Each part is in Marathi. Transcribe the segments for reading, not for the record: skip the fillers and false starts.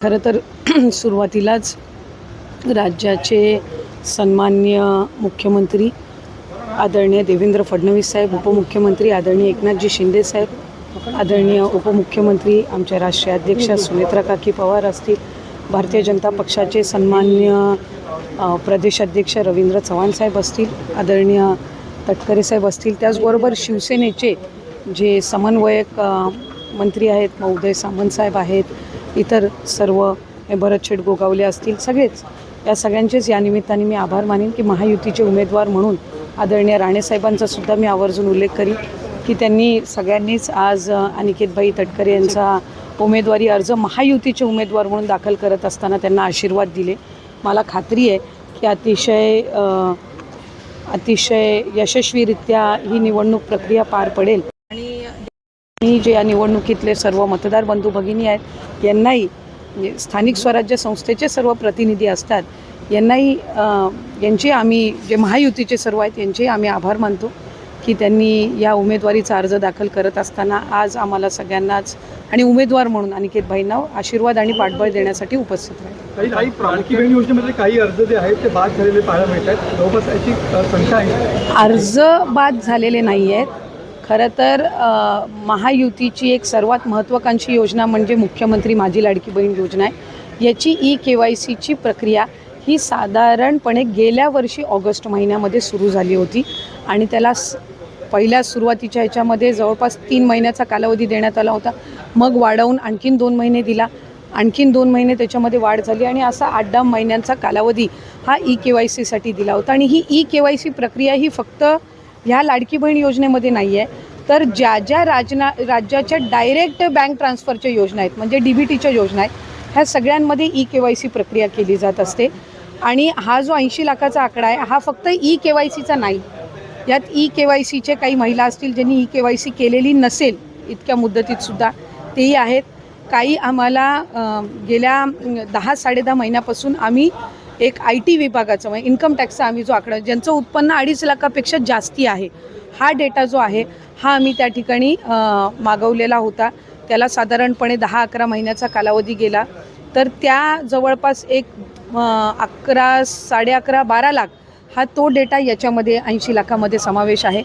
खरं तर सुरुवातीलाच राज्याचे सन्माननीय मुख्यमंत्री आदरणीय देवेंद्र फडणवीस साहेब, उपमुख्यमंत्री आदरणीय एकनाथजी शिंदे साहेब, आदरणीय उपमुख्यमंत्री आमच्या राष्ट्रीय अध्यक्ष सुनेत्रा काकी पवार असतील, भारतीय जनता पक्षाचे सन्माननीय प्रदेशाध्यक्ष रवींद्र चव्हाण साहेब असतील, आदरणीय तटकरे साहेब असतील, त्याचबरोबर शिवसेनेचे जे समन्वयक मंत्री आहेत उदय सामंत साहेब आहेत, इतर सर्व भरत शेठ गोगावले असतील, सगळेच या सगळ्यांचेच या निमित्ताने मी आभार मानेन की महायुतीचे उमेदवार म्हणून आदरणीय राणेसाहेबांचा सुद्धा मी आवर्जून उल्लेख करीन की त्यांनी सगळ्यांनीच आज अनिकेतभाई तटकरे यांचा उमेदवारी अर्ज महायुतीचे उमेदवार म्हणून दाखल करत असताना त्यांना आशीर्वाद दिले. मला खात्री आहे की अतिशय यशस्वीरित्या ही निवडणूक प्रक्रिया पार पडेल आणि जे या निवडणुकीतले सर्व मतदार बंधू भगिनी आहेत यांनाही स्थानिक स्वराज्य संस्थेचे सर्व प्रतिनिधी असतात यांनाही यांचे आम्ही जे महायुतीचे सर्व आहेत यांचे आम्ही आभार मानतो की त्यांनी या उमेदवारीचा अर्ज दाखल करत असताना आज आम्हाला सगळ्यांनाच आणि उमेदवार म्हणून अनिकेतभाईंना आशीर्वाद आणि पाठबळ देण्यासाठी उपस्थित राहील. काही लाडकी बहीण योजनेमध्ये काही अर्ज जे आहेत ते बाद झालेले पाहायला मिळतात. जवळपास याची संख्या आहे. अर्ज बाद झालेले नाही आहेत. खरं तर महायुतीची एक सर्वात महत्त्वाकांक्षी योजना म्हणजे मुख्यमंत्री माझी लाडकी बहीण योजना आहे. याची EKYCची प्रक्रिया ही साधारणपणे गेल्या वर्षी ऑगस्ट महिन्यामध्ये सुरू झाली होती आणि त्याला पहिल्या सुरुवातीच्या ह्याच्यामध्ये जवळपास 3 महिन्याचा कालावधी देण्यात आला होता. मग वाढवून आणखीन 2 महिने दिला, आणखीन 2 महिने त्याच्यामध्ये वाढ झाली आणि असा 8-10 महिन्यांचा कालावधी हा EKYCसाठी दिला होता. आणि ही EKYC प्रक्रिया ही फक्त ह्या लाडकी बहीण योजनेमध्ये नाही आहे, तर ज्या राज्याच्या डायरेक्ट बँक ट्रान्सफरच्या योजना आहेत म्हणजे DBTच्या योजना आहेत ह्या सगळ्यांमध्ये EKYC प्रक्रिया केली जात असते. आणि हा जो 80 लाखाचा आकडा आहे हा फक्त EKYCचा नाही, यात EKYCचे काही महिला असतील ज्यांनी EKYC केलेली नसेल इतक्या मुदतीतसुद्धा तेही आहेत. काही आम्हाला गेल्या 10-10.5 महिन्यापासून आम्ही एक IT विभागाचं म्हणजे इन्कम टॅक्सचा आम्ही जो आकडा ज्यांचं उत्पन्न 2.5 लाखापेक्षा जास्ती आहे हा डेटा जो आहे हा आम्ही त्या ठिकाणी मागवलेला होता. त्याला साधारणपणे 10-11 महिन्याचा कालावधी गेला तर त्या जवळपास एक 11-11.5-12 लाख हा तो डेटा याच्यामध्ये 80 लाखामध्ये समावेश आहे.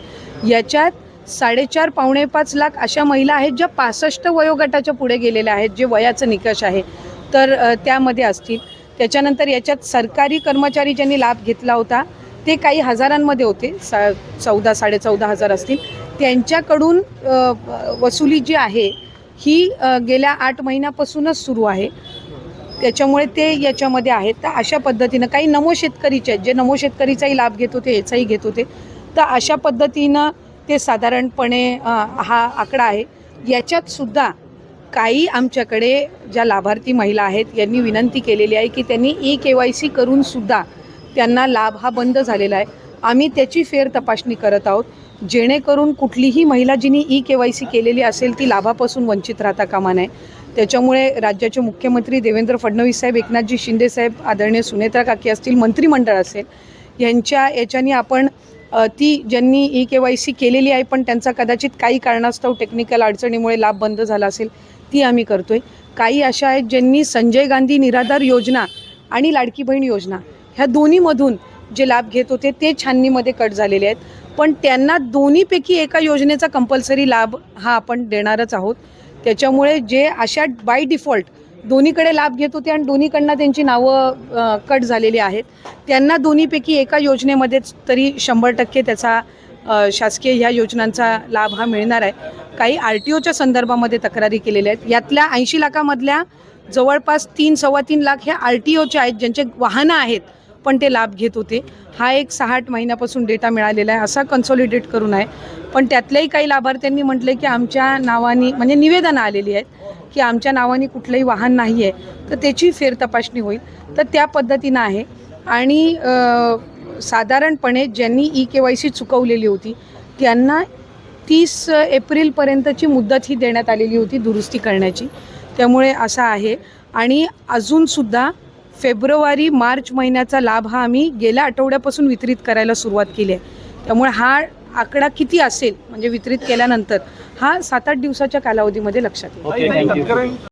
याच्यात 4.5-5 लाख अशा महिला आहेत ज्या 65 वयोगटाच्या पुढे गेलेल्या आहेत, जे वयाचं निकष आहे तर त्यामध्ये असतील. त्याच्यानंतर याच्यात सरकारी कर्मचारी ज्यांनी लाभ घेतला होता ते काही हजारांमध्ये होते, 14-14.5 हजार असतील. त्यांच्याकडून वसुली जी आहे ही गेल्या 8 महिन्यापासूनच सुरू आहे, त्याच्यामुळे ते याच्यामध्ये आहेत. तर अशा पद्धतीनं काही नमो शेतकरीचे आहेत जे नमो शेतकरीचाही लाभ घेत होते, याचाही घेत होते. तर अशा पद्धतीनं ते साधारणपणे हा आकडा आहे. याच्यातसुद्धा काही आमच्याकडे ज्या लाभार्थी महिला आहेत यांनी विनंती केलेली आहे की त्यांनी EKYC करूनसुद्धा त्यांना लाभ हा बंद झालेला आहे. आम्ही त्याची फेर तपासणी करत आहोत जेणेकरून कुठलीही महिला जिनी EKYC केलेली असेल ती लाभापासून वंचित राहता कामा नये. त्याच्यामुळे राज्याचे मुख्यमंत्री देवेंद्र फडणवीस साहेब, एकनाथजी शिंदे साहेब, आदरणीय सुनेत्रा काकी असतील, मंत्रिमंडळ असेल याच्यानी आपण ती ज्यांनी EKYC केलेली आहे पण त्यांचा कदाचित काही कारणास्तव टेक्निकल अडचणीमुळे लाभ बंद झाला असेल ती आम्ही करतोय. काही अशा आहेत ज्यांनी संजय गांधी निराधार योजना आणि लाडकी बहीण योजना ह्या दोन्हीमधून जे लाभ घेत होते ते छाननीमध्ये कट झालेले आहेत, पण त्यांना दोन्हीपैकी एका योजनेचा कंपल्सरी लाभ हा आपण देणारच आहोत. त्याच्यामुळे जे अशा बाय डिफॉल्ट दोन्हीकडे लाभ घेत होते आणि दोन्हीकडनं त्यांची नावं कट झालेली आहेत त्यांना दोन्हीपैकी एका योजनेमध्येच तरी 100% त्याचा शासकीय ह्या योजनांचा लाभ हा मिळणार आहे. काही RTOच्या संदर्भामध्ये तक्रारी केलेल्या आहेत. यातल्या 80 लाखामधल्या जवळपास 3-3.25 लाख ह्या RTOच्या आहेत ज्यांचे वाहनं आहेत पण ते लाभ घेत होते. हा एक 6-8 महिन्यापासून डेटा मिळालेला आहे, असा कन्सॉलिडेट करून आहे. पण त्यातल्याही काही लाभार्थ्यांनी म्हटले की आमच्या नावानी म्हणजे निवेदनं आलेली आहेत की आमच्या नावाने कुठलंही वाहन नाही आहे, तर त्याची फेर तपासणी होईल. तर त्या पद्धतीनं आहे. आणि साधारणपणे ज्यांनी EKYC चुकवलेली होती त्यांना 30 एप्रिलपर्यंतची मुदत ही देण्यात आलेली होती दुरुस्ती करण्याची. त्यामुळे असा आहे. आणि अजूनसुद्धा फेब्रुवारी-मार्च महिन्याचा लाभ हा आम्ही गेल्या आठवड्यापासून वितरित करायला सुरुवात केली आहे. त्यामुळे हा आकडा किती असेल म्हणजे वितरित केल्यानंतर हा 7-8 दिवसाच्या कालावधीमध्ये लक्षात येईल.